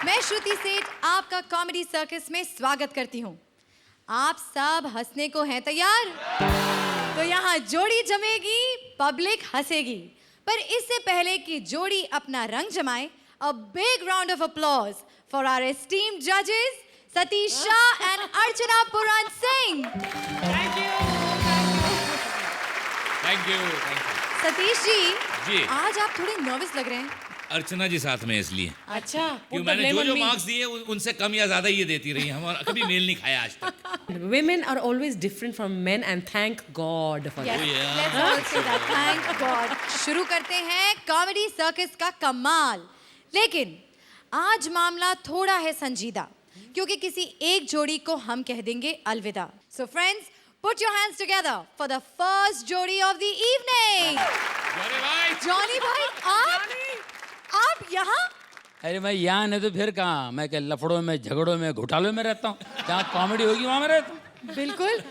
मैं श्रुति सेठ आपका कॉमेडी सर्कस में स्वागत करती हूँ। आप सब हंसने को हैं तैयार? तो यहाँ जोड़ी जमेगी, पब्लिक हंसेगी। पर इससे पहले कि जोड़ी अपना रंग जमाए, a big round of applause for our esteemed judges, Satish Shah and Archana Puran Singh. Thank you. Satish ji, जी। आज आप थोड़े नर्वस लग रहे हैं। अर्चना जी साथ में इसलिए अच्छा, क्यों मैंने जो मार्क्स दिए उनसे कम या ज्यादा ये देती रही। हमारा कभी मेल नहीं खाया आज तक। Women are always different from men and thank God for Yes, that. yeah. let's all say that. Thank God. शुरू करते हैं कॉमेडी सर्कस का कमाल। लेकिन आज मामला थोड़ा है संजीदा, क्योंकि किसी एक जोड़ी को हम कह देंगे अलविदा। So friends, put your hands together for the first जोड़ी of the evening. जॉनी भाई, आप यहाँ? अरे मैं यहाँ नहीं तो फिर कहाँ? मैं क्या लफड़ों में, झगड़ों में, घोटालों में रहता हूँ? जहाँ कॉमेडी होगी वहाँ मैं रहता हूँ। बिल्कुल।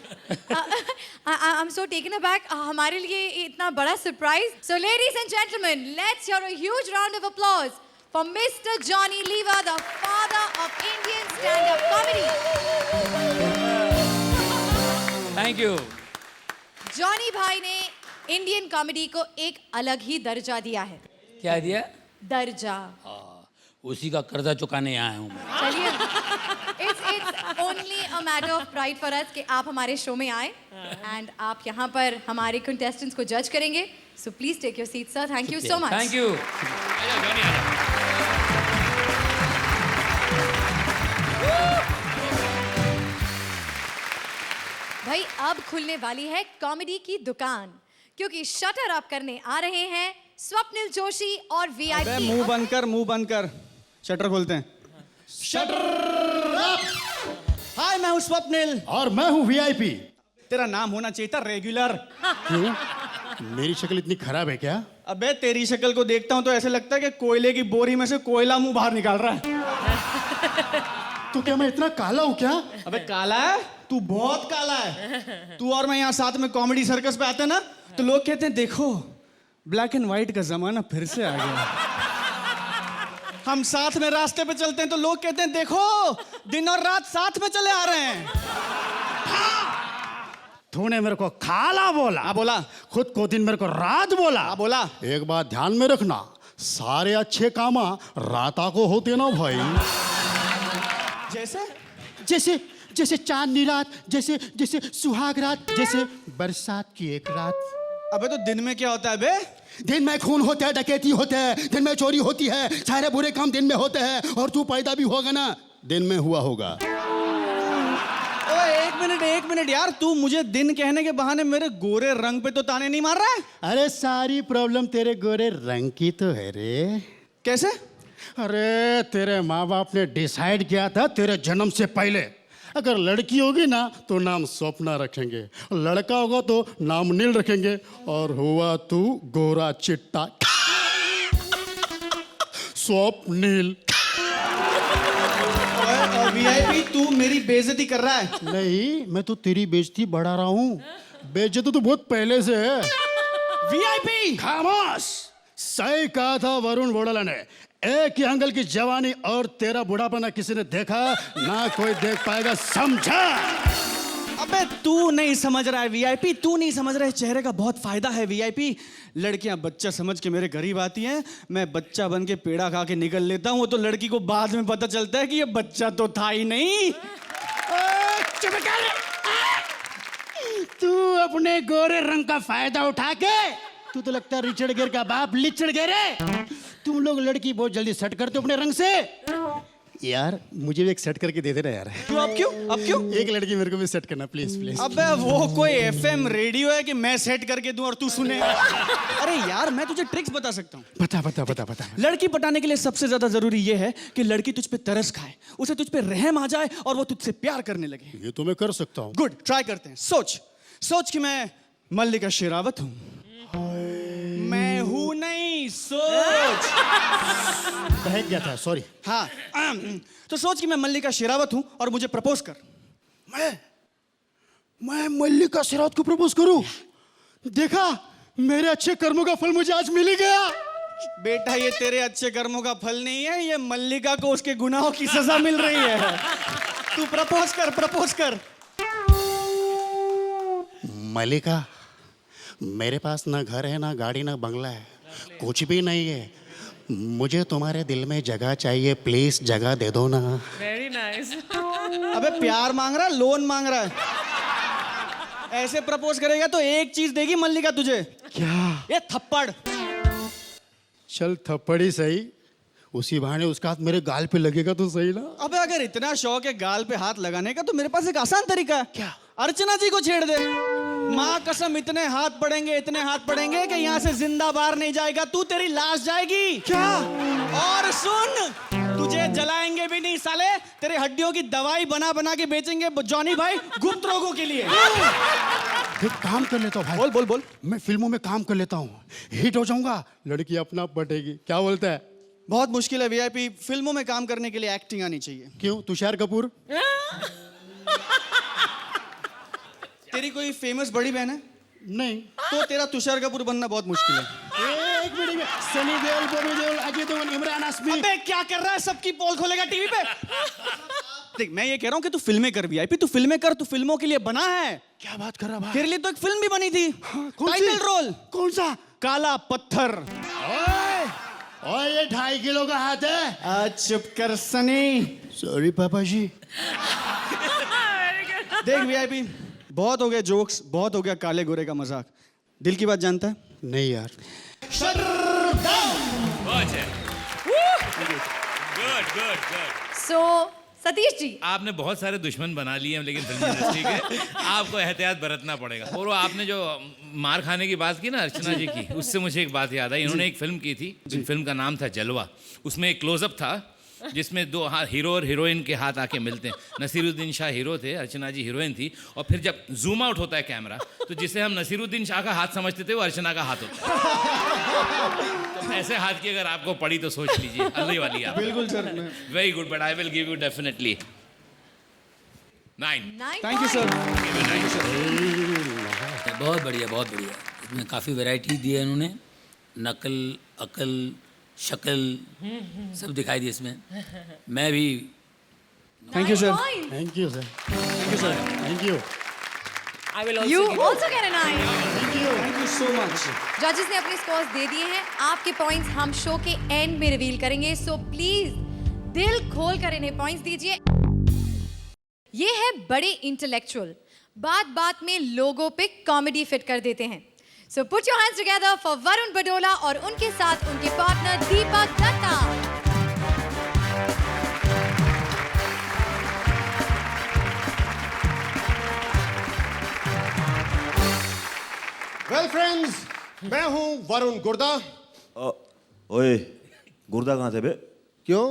I'm so taken aback. हमारे लिए इतना बड़ा surprise. So ladies and gentlemen, let's hear a huge round of applause for Mr. Johnny Lever, the father of Indian stand-up comedy. Thank you. Johnny भाई ने इंडियन कॉमेडी को एक अलग ही दर्जा दिया है। क्या दिया? दर्जा। उसी का कर्जा चुकाने आया हूँ मैं। चलिए, it's only a matter of pride for us कि आप हमारे शो में आए and आप यहाँ पर हमारे contestants को जज करेंगे। So please take your seat, sir. Thank you so much. Thank you. भाई अब खुलने वाली है कॉमेडी की दुकान, क्योंकि शटर अप करने आ रहे हैं स्वप्निल जोशी और वीआईपी। मुंह बंद कर, शटर खोलते हैं। शटर हाय, मैं हूँ स्वप्निल और मैं हूँ वीआईपी। तेरा नाम होना चाहिए था रेगुलर। क्यों? मेरी शक्ल इतनी खराब है क्या? अबे तेरी शक्ल को देखता हूँ तो ऐसे लगता है कि कोयले की बोरी में से कोयला मुंह बाहर निकाल रहा है। तो क्या मैं इतना काला हूँ क्या? अबे काला है? तू बहुत काला है। तू और मैं यहाँ साथ में कॉमेडी सर्कस पे आते हैं ना, तो लोग कहते हैं देखो ब्लैक एंड व्हाइट का जमाना फिर से आ गया। हम साथ में रास्ते पे चलते हैं तो लोग कहते हैं देखो दिन और रात साथ में चले आ रहे हैं। तूने मेरे को काला बोला। हाँ बोला। खुद को दिन मेरे को रात बोला। हाँ बोला। एक बात ध्यान में रखना, सारे अच्छे काम राता को होते ना भाई। जैसे जैसे जैसे चांदनी रात, जैसे जैसे सुहाग रात, जैसे बरसात की एक रात। अबे तो दिन में क्या होता है बे? दिन में खून होता है, डकैती होता है, दिन में चोरी होती है, सारे बुरे काम दिन में होते हैं। और तू पैदा भी होगा ना, दिन में हुआ होगा। एक मिनट यार, तू मुझे दिन कहने के बहाने मेरे गोरे रंग पे तो ताने नहीं मार रहा है? अरे सारी प्रॉब्लम तेरे गोरे रंग की तो है रे। कैसे? अरे तेरे माँ बाप ने डिसाइड किया था तेरे जन्म से पहले, अगर लड़की होगी ना तो नाम स्वप्ना रखेंगे, लड़का होगा तो नाम नील रखेंगे, और हुआ तू गोरा चिट्टा स्वप्निल। वीआईपी तू मेरी बेइज्जती कर रहा है। नहीं, मैं तो तेरी बेइज्जती बढ़ा रहा हूँ। बेइज्जती तो बहुत पहले से है। वीआईपी खामोश। सही कहा था वरुण वोडला ने, एक ही एंगल की जवानी और तेरा बुढ़ापा ना किसी ने देखा ना कोई देख पाएगा, समझा? अबे तू नहीं समझ रहा है वीआईपी, तू नहीं समझ रहा है। चेहरे का बहुत फायदा है वीआईपी। लड़कियां बच्चा समझ के मेरे करीब आती हैं, मैं बच्चा बन के पेड़ा खा के निकल लेता हूँ। वो तो लड़की को बाद में पता चलता है कि ये बच्चा तो था ही नहीं। चुप कर। तू अपने गोरे रंग का फायदा उठा के, तू तो लगता है रिचर्ड गियर का बाप लिचड़ गियर है। तुम लोग लड़की बहुत जल्दी सेट करते हो अपने रंग से। यार मुझे भी एक सेट करके दे देना यार। क्यों? अब क्यों? एक लड़की मेरे को भी सेट करना प्लीज प्लीज। अबे वो कोई एफएम रेडियो है कि मैं सेट करके दूं और तू सुने? अरे यार मैं तुझे ट्रिक्स बता सकता हूँ। बता। लड़की पटाने के लिए सबसे ज्यादा जरूरी ये है कि लड़की तुझ पे तरस खाए, उसे तुझ पे रहम आ जाए और वो तुझसे प्यार करने लगे। ये तो मैं कर सकता हूँ। गुड, ट्राई करते हैं। सोच कि मैं मल्लिका शेरावत हूँ। मैं हूँ नहीं, सोच। बहक गया था, सॉरी। हाँ, तो सोच कि मैं मल्लिका शेरावत हूँ और मुझे प्रपोज कर। मैं मल्लिका शेरावत को प्रपोज करूं? देखा, मेरे अच्छे कर्मों का फल मुझे आज मिल ही गया। बेटा ये तेरे अच्छे कर्मों का फल नहीं है, ये मल्लिका को उसके गुनाहों की सजा मिल रही है। तू प्रपोज कर, प्रपोज कर। मल्लिका, मेरे पास ना घर है, ना गाड़ी, ना बंगला है, कुछ भी नहीं है। मुझे तुम्हारे दिल में जगह चाहिए, प्लीज जगह दे दो ना। Very nice. अबे प्यार मांग रहा है, लोन मांग रहा है। ऐसे प्रपोज करेगा तो एक चीज देगी मल्लिका तुझे। क्या? ये थप्पड़। चल थप्पड़ ही सही, उसी बहाने उसका हाथ मेरे गाल पे लगेगा तो सही ना। अबे अगर इतना शौक है गाल पे हाथ लगाने का तो मेरे पास एक आसान तरीका है। क्या? अर्चना जी को छेड़ दे। माँ कसम इतने हाथ पड़ेंगे, इतने हाथ पड़ेंगे कि यहाँ से जिंदा बाहर नहीं जाएगा तू, तेरी लाश जाएगी। क्या? और सुन, तुझे जलाएंगे भी नहीं साले, तेरे हड्डियों की दवाई बना बना के बेचेंगे जॉनी भाई गुप्त रोगों के लिए। एक काम कर लेता हूँ भाई। बोल बोल बोल। मैं फिल्मों में काम कर लेता हूँ, हिट हो जाऊंगा, लड़की अपना पटेगी। क्या बोलता है? बहुत मुश्किल है वीआईपी, फिल्मों में काम करने के लिए एक्टिंग आनी चाहिए। क्यों? तुषार कपूर? तेरी कोई फेमस बड़ी बहन है? नहीं। तो तेरा तुषार कपूर बनना बहुत मुश्किल है। एक मिनट, सनी देओल, बॉबी देओल, अजय देओल, इमरान हाशमी। अबे क्या कर रहा है? सबकी पोल खोलेगा टीवी पे। देख मैं ये कह रहा हूँ कि तू फिल्में कर वीआईपी, तू फिल्में कर, तू फिल्मों के लिए बना है। क्या बात कर रहा भाई? तेरे लिए तो एक फिल्म भी बनी थी, टाइटल रोल। कौन सा? काला पत्थर। ओए, ओए ये 2.5 किलो का हाथ है। चुप कर सनी। सॉरी पापा जी। देख वीआईपी, बहुत हो गए जोक्स, बहुत हो गया काले गोरे का मजाक। दिल की बात जानता है? नहीं यार। बहुत है। Good good good. So Satish ji, आपने बहुत सारे दुश्मन बना लिए हैं लेकिन फिल्म इंडस्ट्री के, आपको एहतियात बरतना पड़ेगा। और वो आपने जो मार खाने की बात की ना अर्चना जी की, उससे मुझे एक बात याद आई। इन्होंने एक फिल्म की थी, फिल्म का नाम था जलवा। उसमें एक क्लोजअप था जिसमें दो हीरो और हीरोइन के हाथ आके मिलते हैं। नसीरुद्दीन शाह हीरो थे, अर्चना जी हीरोइन थी। और फिर जब जूम आउट होता है कैमरा तो जिसे हम नसीरुद्दीन शाह का हाथ समझते थे वो अर्चना का हाथ होता है। तो ऐसे हाथ की अगर आपको पड़ी तो सोच लीजिए, अल्लाह वाली आप। बिल्कुल sir. Very good, but I will give you definitely 9। Thank you sir. बहुत बढ़िया, बहुत बढ़िया। इसमें काफ़ी वैरायटी दी है इन्होंने, नकल, अकल, शक्ल सब दिखाई दी इसमें। मैं भी thank you sir. Thank you sir. Thank you sir. Thank you. I will also you give also get an 9। Thank you so much. जजेस ने अपने स्कोर्स दे दिए हैं। आपके पॉइंट्स हम शो के एंड में रिवील करेंगे, सो प्लीज दिल खोल कर इन्हें पॉइंट्स दीजिए। ये है बड़े इंटेलेक्चुअल, बात बात में लोगों पे कॉमेडी फिट कर देते हैं। So put your hands together for Varun Badola और उनके साथ उनके पार्टनर दीपक दत्ता। वेल फ्रेंड्स, मैं हूं वरुण गुर्दा। ओए गुर्दा कहाँ से बे? क्यों?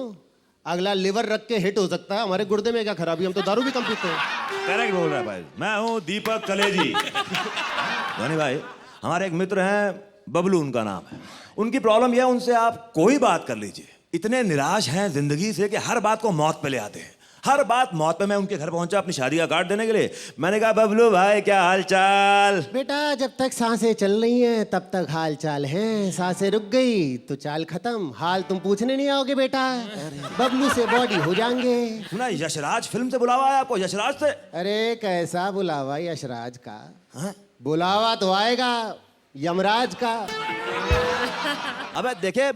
अगला लिवर रख के हिट हो सकता है, हमारे गुर्दे में क्या खराबी? हम तो दारू भी कम पीते हैं। करेक्ट बोल रहा है भाई। मैं हूँ दीपक कलेजी। धोनी भाई, हमारे एक मित्र हैं बबलू, उनका नाम है। उनकी प्रॉब्लम यह है, उनसे आप कोई बात कर लीजिए, इतने निराश हैं जिंदगी से कि हर बात को मौत पे ले आते हैं। हर बात मौत पे। मैं उनके घर पहुंचा अपनी शादी का कार्ड देने के लिए। मैंने कहा बबलू भाई क्या हाल चाल? बेटा जब तक सांसें चल रही हैं तब तक हाल चाल है, सांसें रुक गई तो चाल खत्म। हाल तुम पूछने नहीं आओगे बेटा, बबलू से बॉडी हो जाएंगे। सुना यशराज फिल्म से बुलावा है आपको? यशराज से? अरे कैसा बुलावा यशराज का? हाँ? बुलावा तो आएगा यमराज का। अबे देखे,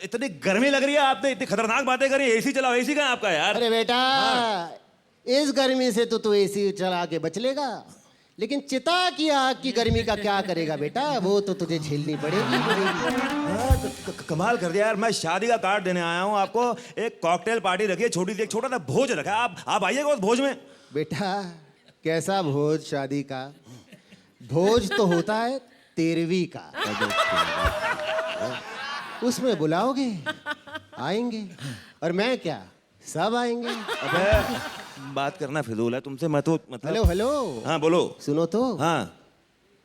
इतनी गर्मी लग रही है, आपने इतनी खतरनाक बातें करी। एसी चलाओ। एसी कहाँ है आपका यार? अरे बेटा इस गर्मी से तो तू एसी चला के बच लेगा, लेकिन चिता की आग की गर्मी का क्या करेगा बेटा? वो तो तुझे झेलनी पड़ेगी। कमाल कर दिया यार। मैं शादी का कार्ड देने आया हूँ आपको। एक कॉकटेल पार्टी रखी है छोटी सी, एक छोटा सा भोज रखा है। आप आइएगा उस भोज में। बेटा कैसा भोज? शादी का भोज तो होता है 13वीं का, उसमें बुलाओगे, आएंगे। और मैं क्या, सब आएंगे। अबे बात करना फिजूल है तुमसे। मैं तो मतलब। Hello hello. हाँ बोलो। सुनो तो। हाँ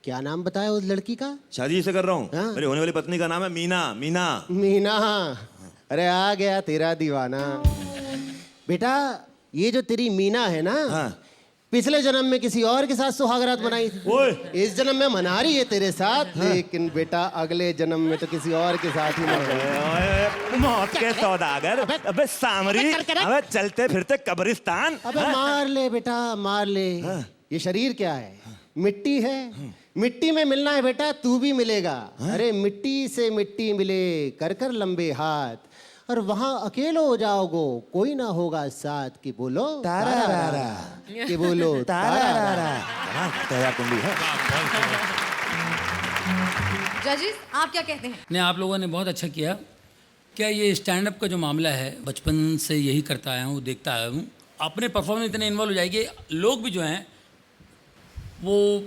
क्या नाम बताया उस लड़की का? शादी से कर रहा हूँ। हाँ? मेरी होने वाली पत्नी का नाम है मीना। मीना। मीना। अरे आ गया तेरा दीवाना। बेटा ये जो तेरी मीना है ना, हाँ। पिछले जन्म में किसी और के साथ सुहागरात मनाई थी। ओए इस जन्म में मना रही है तेरे साथ, लेकिन बेटा अगले जन्म में तो किसी और के साथ ही मनाएगी। ओए, मौत के सौदागर, अबे सामरी, अबे चलते फिरते कब्रिस्तान। अबे मार ले बेटा, मार ले। ये शरीर क्या है? मिट्टी है। मिट्टी में मिलना है बेटा, तू भी मिलेगा। अरे मिट्टी से मिट्टी मिले, कर कर लंबे हाथ, और वहां अकेलो हो जाओगो, कोई ना होगा साथ। की बोलो तारा, कि बोलो तारा। कुंडी है। जजेस आप क्या कहते हैं? नहीं, आप लोगों ने बहुत अच्छा किया। क्या ये स्टैंड अप का जो मामला है, बचपन से यही करता आया हूँ, देखता आया हूँ। अपने परफॉर्मेंस इतने इन्वॉल्व हो जाएंगे, लोग भी जो हैं वो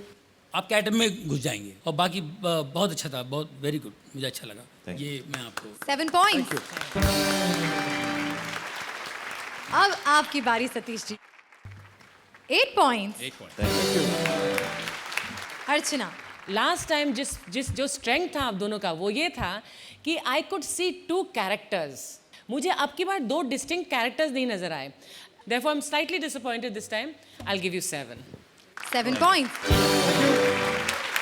आपके आइटम में घुस जाएंगे। और बाकी बहुत अच्छा था, बहुत वेरी गुड, मुझे अच्छा लगा। ये मैं आपको 7 पॉइंट्स। अब आपकी बारी सतीश जी। 8 पॉइंट्स। एक पॉइंट। अर्चना। लास्ट टाइम जो स्ट्रेंथ था आप दोनों का, वो ये था कि आई कुड सी 2 कैरेक्टर्स। मुझे अब की बार 2 डिस्टिंक्ट कैरेक्टर्स नहीं नजर आए। Therefore, I'm slightly disappointed this time. I'll give you 7. 7 points.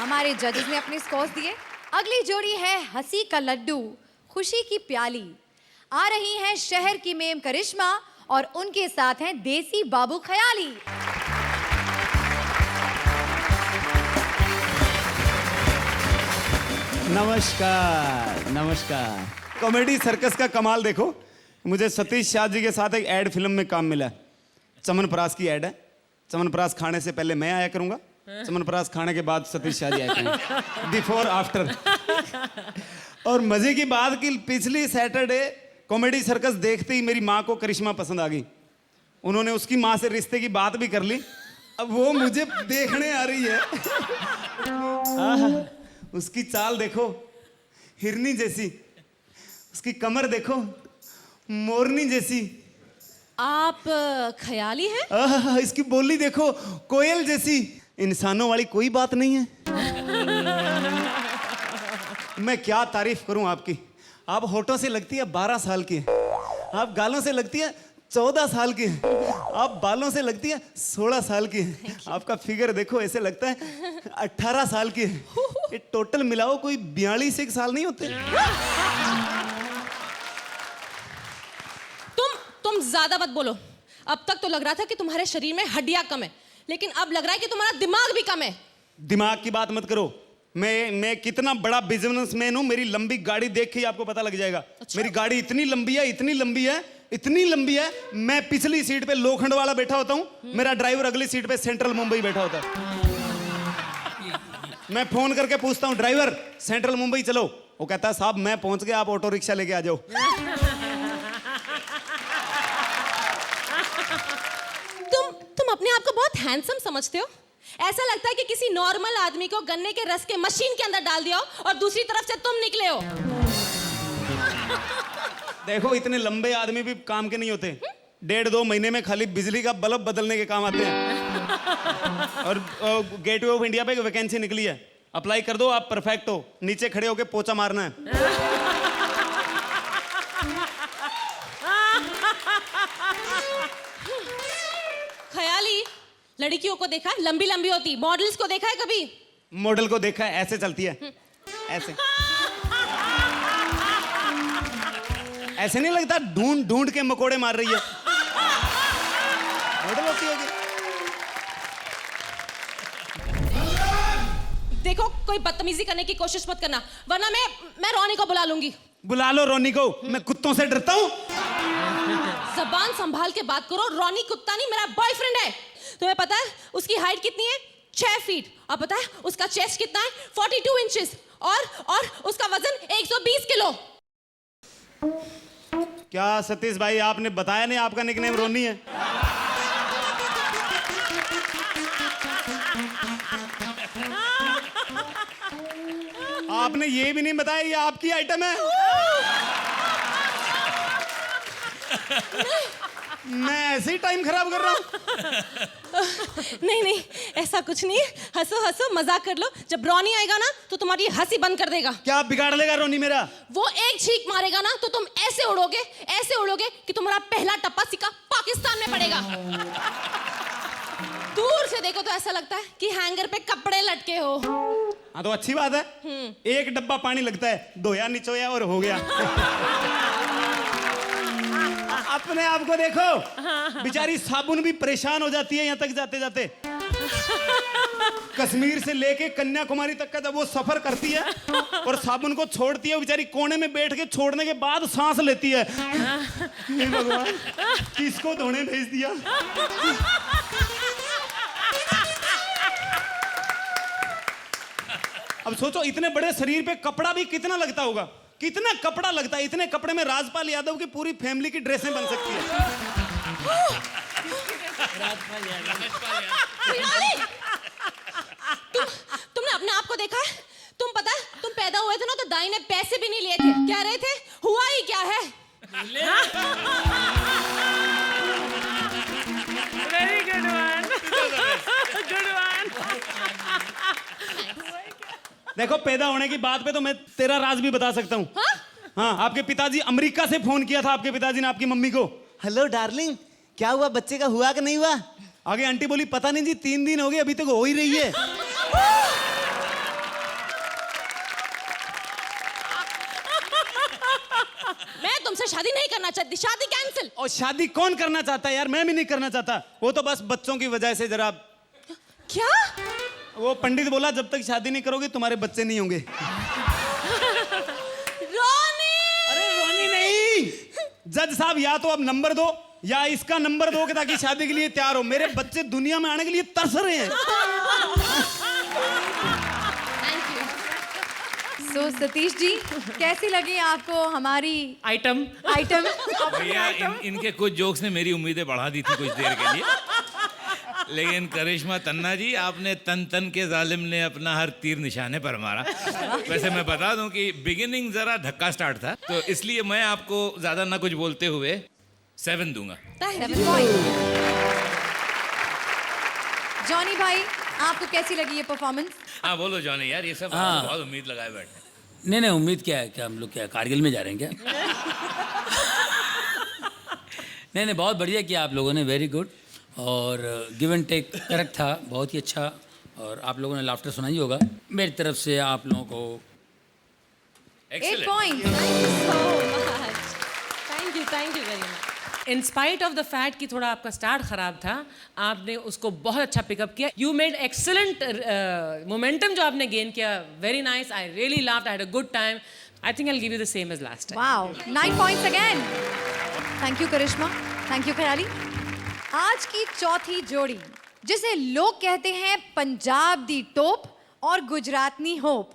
हमारे जजेस ने अपने स्कोर्स दिए। अगली जोड़ी है हंसी का लड्डू, खुशी की प्याली। आ रही हैं शहर की मेम करिश्मा और उनके साथ हैं देसी बाबू खयाली। नमस्कार नमस्कार। कॉमेडी सर्कस का कमाल देखो, मुझे सतीश शाह जी के साथ एक एड फिल्म में काम मिला है। चमनप्राश की एड है। चमनप्राश खाने से पहले मैं आया करूंगा, चमनप्राश खाने के बाद सतीश शाह जी आया करेंगे। Before after. और मजे की बात कि पिछली सैटरडे कॉमेडी सर्कस देखते ही मेरी माँ को करिश्मा पसंद आ गई। उन्होंने उसकी माँ से रिश्ते की बात भी कर ली। अब वो मुझे देखने आ रही है। आहा, उसकी चाल देखो, हिरनी जैसी। उसकी कमर देखो, मोरनी जैसी। आप खयाली हैं? आहा, इसकी बोली देखो, कोयल जैसी। इंसानों वाली कोई बात नहीं है। मैं क्या तारीफ करूं आपकी। आप होठों से लगती है 12 साल की है, आप गालों से लगती है 14 साल की है, आप बालों से लगती है 16 साल की है। आपका फिगर देखो, ऐसे लगता है 18 साल की है। ये टोटल मिलाओ कोई 42 साल नहीं होते। तुम ज्यादा मत बोलो। अब तक तो लग रहा था कि तुम्हारे शरीर में हड्डियां कम है, लेकिन अब लग रहा है कि तुम्हारा दिमाग भी कम है। दिमाग की बात मत करो। मैं कितना बड़ा बिजनेसमैन हूं, मेरी लंबी गाड़ी देख के ही आपको पता लग जाएगा। अच्छा? मेरी गाड़ी इतनी लंबी है, इतनी लंबी है, इतनी लंबी है। मैं पिछली सीट पे लोखंड वाला बैठा होता हूं, मेरा ड्राइवर अगली सीट पे सेंट्रल मुंबई बैठा होता है। मैं फोन करके पूछता हूं, ड्राइवर सेंट्रल मुंबई चलो। वो कहता है साहब मैं पहुंच गया, आप ऑटो रिक्शा लेके आ जाओ। तुम अपने आप को बहुत हैंडसम समझते हो। ऐसा लगता है कि किसी नॉर्मल आदमी को गन्ने के रस के मशीन के अंदर डाल दिया हो और दूसरी तरफ से तुम निकले हो। देखो इतने लंबे आदमी भी काम के नहीं होते। 1.5-2 महीने में खाली बिजली का बल्ब बदलने के काम आते हैं। और गेटवे ऑफ इंडिया पे एक वैकेंसी निकली है, अप्लाई कर दो, आप परफेक्ट हो। नीचे खड़े होके पोचा मारना है। खयाली लड़कियों को देखा है लंबी लंबी होती, मॉडल्स को देखा है कभी? मॉडल को देखा है, ऐसे चलती है, ऐसे। ऐसे नहीं लगता ढूंढ ढूंढ के मकोड़े मार रही है। मॉडल होती होगी। देखो कोई बदतमीजी करने की कोशिश मत करना, वरना मैं रोनी को बुला लूंगी। बुला लो रोनी को, मैं कुत्तों से डरता हूँ। जबान संभाल के बात करो। रोनी कुत्ता नहीं, मेरा बॉयफ्रेंड है। तुम्हें पता है उसकी हाइट कितनी है? 6 फीट। और पता है उसका चेस्ट कितना है? 42 इंचेस। और उसका वजन 120 किलो। क्या सतीश भाई आपने बताया नहीं आपका निकनेम रोनी है? आपने ये भी नहीं बताया ये आपकी आइटम है। मैं ऐसे ही टाइम खराब कर रहा हूँ। नहीं ऐसा कुछ नहीं। हंसो हंसो, मजाक कर लो। जब रोनी आएगा ना तो तुम्हारी हंसी बंद कर देगा। क्या बिगाड़ लेगा रोनी मेरा? वो एक छींक मारेगा ना तो तुम ऐसे उड़ोगे कि तुम्हारा पहला टप्पा सिक्का पाकिस्तान में पड़ेगा। दूर देखो तो ऐसा लगता है कि हैंगर पे कपड़े लटके हो। हाँ तो अच्छी बात है, एक डब्बा पानी लगता है, धोया निचोया और हो गया। अपने आप को देखो, बेचारी साबुन भी परेशान हो जाती है यहाँ तक जाते जाते। कश्मीर से लेके कन्याकुमारी तक का जब वो सफर करती है और साबुन को छोड़ती है, बेचारी कोने में बैठ के छोड़ने के बाद सांस लेती है। हे भगवान, किसको धोने भेज दिया। अब सोचो, इतने बड़े शरीर पे कपड़ा भी कितना लगता होगा, कितना कपड़ा लगता है। इतने कपड़े में राजपाल यादव की पूरी फैमिली की ड्रेसें बन सकती है। तुमने अपने आप को देखा है? तुम पता है, तुम पैदा हुए थे ना तो दाई ने पैसे भी नहीं लिए थे। कह रहे थे हुआ ही क्या है। Very good one. Good one. देखो, पैदा होने की बात पे तो मैं तेरा राज भी बता सकता हूँ। हाँ, आपके पिताजी अमेरिका से फोन किया था आपके पिताजी ने आपकी मम्मी को। हेलो डार्लिंग, क्या हुआ, बच्चे का हुआ कि नहीं हुआ? आगे आंटी बोली, पता नहीं जी, 3 दिन हो गए, अभी तक हो ही रही है। मैं तुमसे शादी नहीं करना चाहती, शादी कैंसिल। और शादी कौन करना चाहता है यार, मैं भी नहीं करना चाहता। वो तो बस बच्चों की वजह से जरा। क्या? वो पंडित बोला जब तक शादी नहीं करोगे तुम्हारे बच्चे नहीं होंगे। रोनी! अरे रोनी नहीं, जज साहब, या तो अब नंबर दो या इसका नंबर दो ताकि शादी के लिए तैयार हो। मेरे बच्चे दुनिया में आने के लिए तरस रहे हैं। सो सतीश जी, कैसी लगी आपको हमारी Item. भैया इनके कुछ जोक्स ने मेरी उम्मीदें बढ़ा दी थी कुछ देर के लिए, लेकिन करिश्मा तन्ना जी, आपने तन तन के जालिम ने अपना हर तीर निशाने पर मारा। वैसे मैं बता दूं कि बिगिनिंग जरा धक्का स्टार्ट था, तो इसलिए मैं आपको ज्यादा ना कुछ बोलते हुए 7 दूंगा। 7 पॉइंट। जॉनी भाई, आपको कैसी लगी ये परफॉर्मेंस? हाँ बोलो जॉनी यार, ये सब हाँ। आपको बहुत उम्मीद लगाए बैठे। नहीं नहीं, उम्मीद क्या है, क्या हम लोग क्या कारगिल में जा रहे हैं क्या? नहीं नहीं, बहुत बढ़िया किया आप लोगों ने, वेरी गुड। और गिव एंड टेक करेक्ट था, बहुत ही अच्छा। और आप लोगों ने लाफ्टर सुना ही होगा। मेरी तरफ से आप लोगों को 8 Excellent. Point. Thank you very much. In spite of the fact कि थोड़ा आपका स्टार्ट खराब था, आपने उसको बहुत अच्छा पिकअप किया। You made excellent momentum जो आपने गेन किया, very nice. I really laughed. I had a good time. I think I'll give you the same as last time. Wow, 9 points again. Thank you Karishma, thank you Khyali. आज की चौथी जोड़ी, जिसे लोग कहते हैं पंजाब दी टोप और गुजरातनी होप।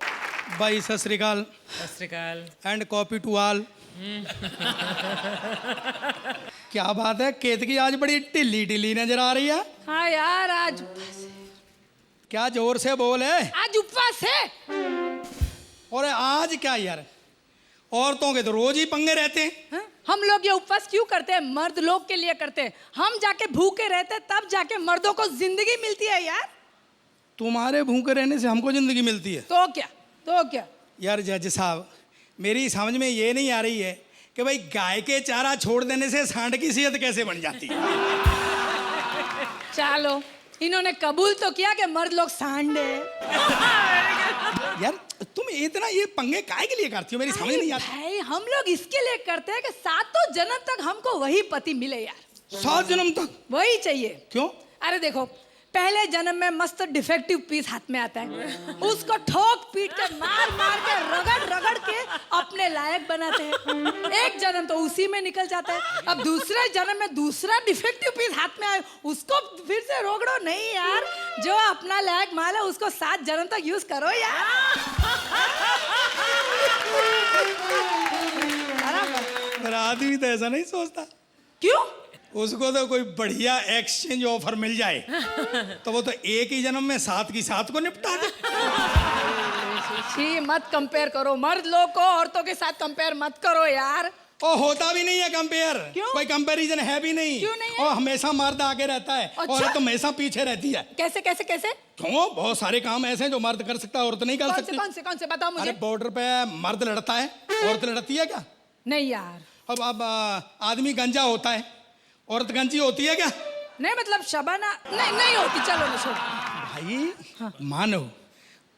भाई सत श्री अकाल सत श्री अकाल। And copy to all. क्या बात है, केतकी आज बड़ी ढिल्ली ढिल्ली नजर आ रही है। हाँ यार, आज क्या जोर से बोल है। आज उपवास है। और आज क्या यार, औरतों के तो रोज ही पंगे रहते हैं। हाँ? हम लोग ये उपवास क्यों करते हैं? मर्द लोग के लिए करते हैं। हम जाके भूखे रहते हैं, तब जाके मर्दों को जिंदगी मिलती है यार। तुम्हारे भूखे रहने से हमको जिंदगी मिलती है। तो क्या यार जज साहब, मेरी समझ में ये नहीं आ रही है कि भाई गाय के चारा छोड़ देने से सांड की सेहत कैसे बन जाती है। चलो, इन्होंने कबूल तो किया कि मर्द लोग सांड है। यार तुम इतना ये पंगे काहे के लिए करती हो, मेरी समझ नहीं आती। भाई हम लोग इसके लिए करते हैं कि 7 जन्म तक हमको वही पति मिले यार। 7 जन्म तक वही चाहिए। क्यों? अरे देखो, पहले जन्म में मस्त डिफेक्टिव पीस हाथ में आता है, उसको ठोक पीट के मार के रगड़ के अपने लायक बनाते हैं। एक जन्म तो उसी में निकल जाता है। अब दूसरे जन्म में दूसरा डिफेक्टिव पीस हाथ में आए, उसको फिर से रोकड़ो नहीं यार। जो अपना लायक माल है उसको 7 जन्म तक यूज करो यार। मेरा आदमी तो ऐसा नहीं सोचता। क्यों? उसको तो कोई बढ़िया एक्सचेंज ऑफर मिल जाए तो वो तो एक ही जन्म में 7 की 7 को निपटा दे। छी, मत कंपेयर करो मर्द लोग को औरतों के साथ, कंपेयर मत करो यार। ओ होता भी नहीं है कंपेयर, क्यों? कोई कंपैरिजन है भी नहीं। क्यों नहीं है? और हमेशा मर्द आगे रहता है। अच्छा? औरत तो हमेशा पीछे रहती है। कैसे कैसे कैसे? क्यों? बहुत सारे काम ऐसे हैं जो मर्द कर सकता है, औरत नहीं कर सकती। कौन से बताओ मुझे। अरे बॉर्डर पे मर्द लड़ता है, औरत लड़ती है क्या? नहीं यार। अब आदमी गंजा होता है, औरत गंजी होती है क्या? नहीं मतलब शबाना नहीं होती, चलो ना छोड़। भाई मानो,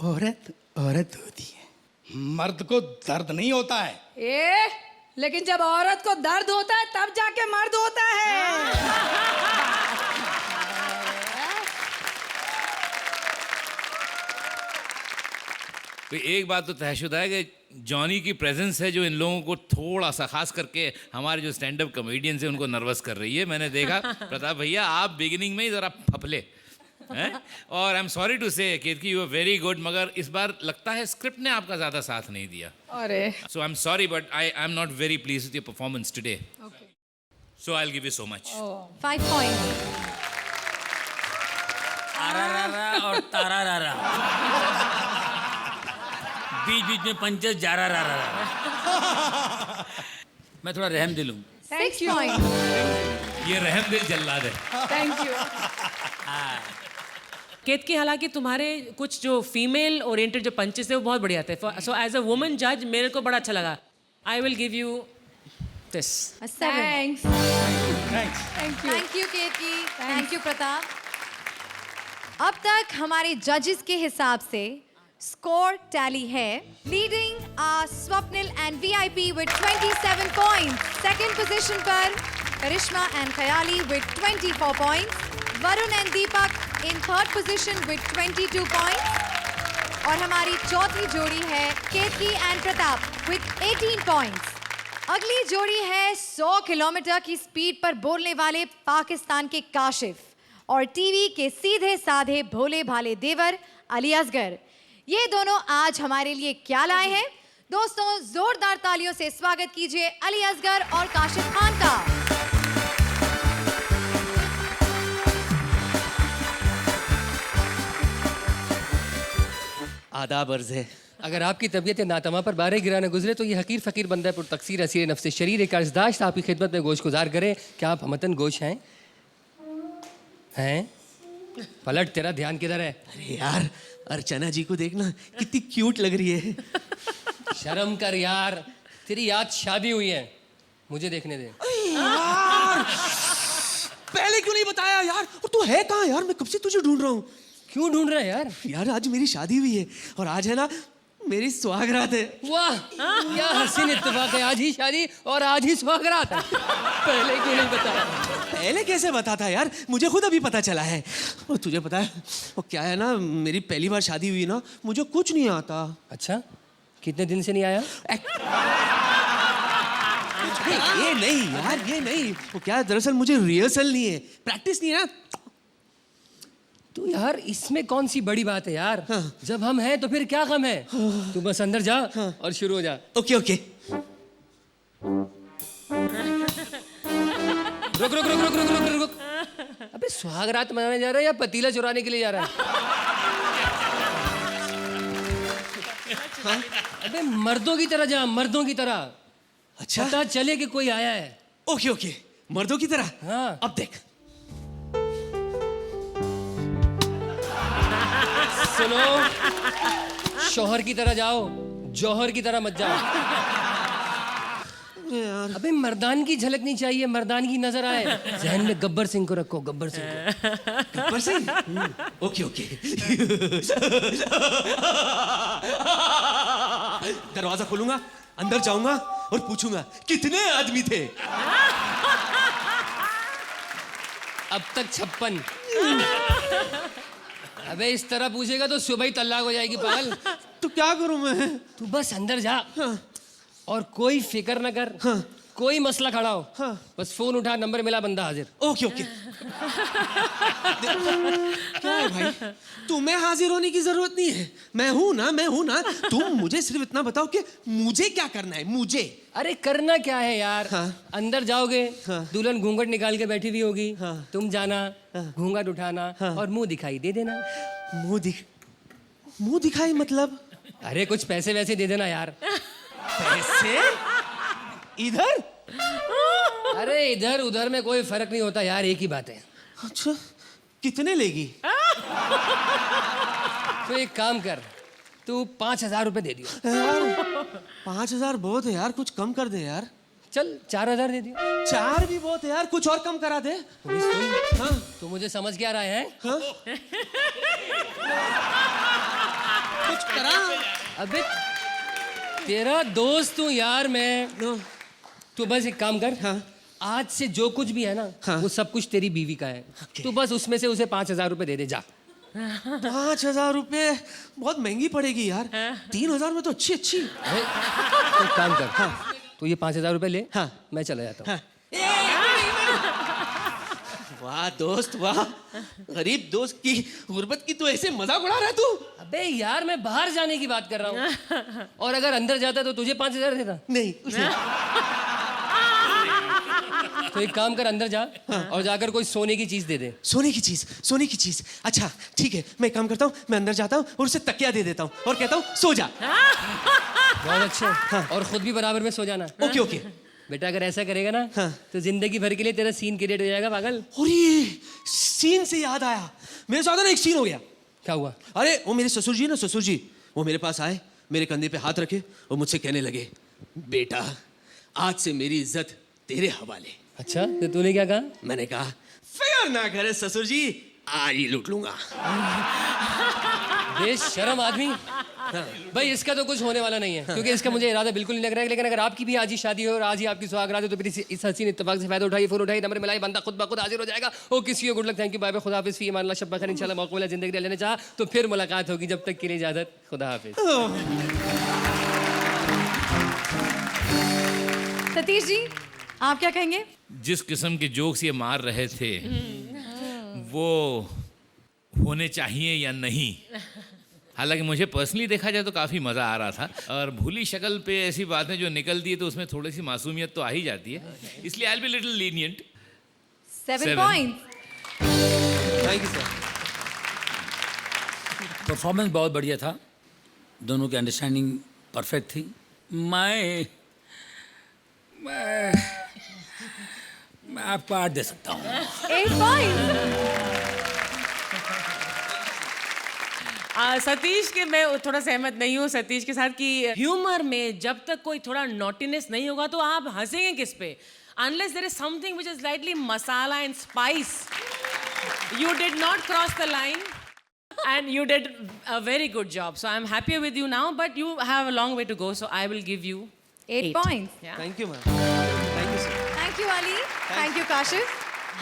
औरत औरत होती है, मर्द को दर्द नहीं होता है। लेकिन जब औरत को दर्द होता है तब जाके मर्द होता है। तो एक बात तो तयशुदा है कि जॉनी की प्रेजेंस है जो इन लोगों को थोड़ा सा, खास करके हमारे जो स्टैंड अप कॉमेडियंस हैं उनको नर्वस कर रही है। मैंने देखा प्रताप भैया आप बिगिनिंग में ही ज़रा फपले हैं, और आई एम सॉरी टू से केतकी यू आर वेरी गुड, मगर इस बार लगता है स्क्रिप्ट ने आपका ज़्यादा साथ नहीं दिया। अरे so I am sorry but I am not very please with your performance today, so I will give you so much 5 point. आरा और तारा बीच बीच में पंचस जा रहा। मैं थोड़ा रहम दिल हूँ। 6 पॉइंट। ये रहम दिल जल्लाद है। Thank you. केतकी, हालांकि तुम्हारे कुछ जो फीमेल ओरिएंटेड जो पंचेस है वो बहुत बढ़िया थे। सो एज अ वुमन जज मेरे को बड़ा अच्छा लगा। I will give you this 7। Thanks. Thank you Ketki, thank you Pratap. अब तक हमारे जजेस के हिसाब से स्कोर टैली है। Leading Swapnil and VIP with 27 points. Second position पर Karishma and Khayali with 24 points. Varun and Deepak in third position with 22 points. और हमारी चौथी जोड़ी है Ketki and Pratap with 18 points. अगली जोड़ी है 100 किलोमीटर की स्पीड पर बोलने वाले पाकिस्तान के काशिफ और टीवी के सीधे साधे भोले भाले देवर अली असगर। ये दोनों आज हमारे लिए क्या लाए हैं? दोस्तों जोरदार तालियों से स्वागत कीजिए अली असगर और काशिफ खान का। आदाब अर्ज है। अगर आपकी तबीयत नातमा पर बारे गिराने गुजरे तो ये हकीर फ़कीर बंदा पुर तकसीर असीर नफ्स शरीर एक अर्जदाश्त आपकी खिदमत में गोश गुजार करे। क्या आप हमतन गोश हैं? हैं? पलट, तेरा ध्यान किधर है? अरे यार, अर्चना जी को देखना कितनी क्यूट लग रही है। शर्म कर यार, तेरी याद शादी हुई है, मुझे देखने दे। यार, पहले क्यों नहीं बताया यार? और तू है कहाँ यार? मैं कब से तुझे ढूंढ रहा हूँ। क्यों ढूंढ रहा है यार? यार आज मेरी शादी हुई है और आज है ना मेरी सुहागरात है। वाह, क्या हसीन इत्तेफाक है, आज ही शादी और आज ही सुहागरात है। पहले क्यों नहीं बताया? पहले कैसे बताता यार, मुझे खुद अभी पता चला है। और तुझे पता है वो क्या है ना, मेरी पहली बार शादी हुई ना, मुझे कुछ नहीं आता। अच्छा, कितने दिन से नहीं आया? ये नहीं यार, ये नहीं, वो क्या है दरअसल मुझे रिहर्सल नहीं है, प्रैक्टिस नहीं है ना। तू यार इसमें कौन सी बड़ी बात है यार? जब हम हैं तो फिर क्या गम है? तू बस अंदर जा और शुरू हो जा। Okay okay. रुक रुक रुक रुक रुक रुक रुक रुक। अबे सुहागरात मनाने जा रहा है या पतीला चुराने के लिए जा रहा है? अबे मर्दों की तरह जा, मर्दों की तरह। अच्छा, पता चले कि कोई आया है। ओके ओके, मर्दों की तरह। हाँ। अब देख, सुनो, शौहर की तरह जाओ, जौहर की तरह मत जाओ। अबे मर्दान की झलक नहीं चाहिए, मर्दान की नजर आए। जहन में गब्बर सिंह को रखो, गब्बर सिंह को। गब्बर सिंह? Okay okay. दरवाजा खोलूंगा, अंदर जाऊंगा और पूछूंगा कितने आदमी थे। अब तक 56। अबे इस तरह पूछेगा तो सुबह ही तलाक हो जाएगी पागल। तो क्या करूं मैं? तू बस अंदर जा और कोई फिक्र न कर। कोई मसला खड़ा हो, बस फोन उठा, नंबर मिला, बंदा हाजिर। Okay okay. क्या है भाई, तुम्हें हाजिर होने की जरूरत नहीं है, मैं हूं ना, मैं हूं ना। तुम मुझे सिर्फ इतना बताओ कि मुझे क्या करना है, मुझे। अरे करना क्या है यार? अंदर जाओगे, दुल्हन घूंघट निकाल के बैठी हुई होगी, तुम जाना, घूंघट उठाना और मुंह दिखाई दे देना। मुंह दिखाई मतलब? अरे कुछ पैसे वैसे दे देना यार। पैसे? इधर? अरे इधर उधर में कोई फर्क नहीं होता यार, एक ही बात है। अच्छा, कितने लेगी? तो एक काम कर, तू 5000 रुपए दे दियो। यार 5000 बहुत है यार, कुछ कम कर दे यार। चल 4000 दे दियो। 4 भी बहुत है यार, कुछ और कम करा दे। अभी सुन, हाँ तो मुझे समझ क्या रहा है? हाँ कुछ करा। अबे तेरा दोस्त हूँ यार मैं। तू बस एक काम कर, हाँ आज से जो कुछ भी है ना, हाँ। वो सब कुछ तेरी बीवी का है। तू बस उसमें से उसे 5000 रुपए दे दे, जा। 5000 रुपए बहुत महंगी पड़ेगी यार। 3000 में तो अच्छी अच्छी। अरे, तो एक काम कर, हाँ तो ये 5000 रुपए ले, हाँ। मैं चला जाता हूँ। हाँ। वाह दोस्त वाह, गरीब दोस्त की गुर्बत की तो ऐसे मजाक उड़ा रहा है तू। अबे यार मैं बाहर जाने की बात कर रहा हूँ, और अगर अंदर जाता तो तुझे 5000 देता। नहीं तो एक काम कर, अंदर जा और जाकर कोई सोने की चीज दे दे। सोने की चीज, सोने की चीज। अच्छा ठीक है, मैं काम करता हूँ, मैं अंदर जाता हूँ और उसे तकिया दे देता हूँ और कहता हूँ सो जा। बहुत अच्छा। हाँ। और खुद भी बराबर में सो जाना। Okay okay. बेटा अगर ऐसा करेगा ना, हाँ। तो जिंदगी भर के लिए तेरा सीन क्रिएट हो जाएगा पागल। और ये सीन से याद आया, मेरे साथ ना एक सीन हो गया। क्या हुआ? अरे वो मेरे ससुर जी ना, ससुर जी वो मेरे पास आए, मेरे कंधे पे हाथ रखे और मुझसे कहने लगे, बेटा आज से मेरी इज्जत तेरे हवाले। अच्छा, तो तूने क्या कहा? मैंने कहा फिक्र ना करे ससुर जी, आज ही लूट लूंगा। बेशरम आदमी। भाई इसका तो कुछ होने वाला नहीं है, क्योंकि इसका मुझे इरादा बिल्कुल नहीं लग रहा है। लेकिन अगर आपकी भी आज ही शादी हो और आज ही आपकी सुहागरात हो, तो फिर इस हसीन इत्तेफाक से फायदा उठाइए, फोन उठाइए, नंबर मिलाइए, बंदा खुद ब खुद हाजिर हो जाएगा। ओ किसी को good luck, thank you, bye bye, खुदा हाफिज़, फी अमान अल्लाह, शब बखैर, इंशाल्लाह मौका मिला जिंदगी लेने चाहा तो फिर मुलाकात होगी। जब तक के लिए इजाजत, खुदा हाफिज़। सतीश जी आप क्या कहेंगे? जिस किस्म के जोक्स ये मार रहे थे वो होने चाहिए या नहीं। हालांकि मुझे पर्सनली देखा जाए तो काफ़ी मज़ा आ रहा था, और भूली शक्ल पे ऐसी बातें जो निकलती है तो उसमें थोड़ी सी मासूमियत तो आ ही जाती है, इसलिए I will be little lenient. 7 points. Thank you sir. Performance बहुत बढ़िया था, दोनों की अंडरस्टैंडिंग परफेक्ट थी। मैं आपको 8 दे सकता हूँ। 8 पॉइंट्स। सतीश के मैं थोड़ा सहमत नहीं हूँ सतीश के साथ कि ह्यूमर में जब तक कोई थोड़ा नॉटीनेस नहीं होगा तो आप हंसेंगे किस पे? Unless there is something which is slightly masala and spice, you did not cross the line, and you did a very good job. So I'm happier with you now, but you have a long way to go. So I will give you 8 points. Yeah. Thank you ma'am, thank you sir. Thank you Ali, thank you Kashif.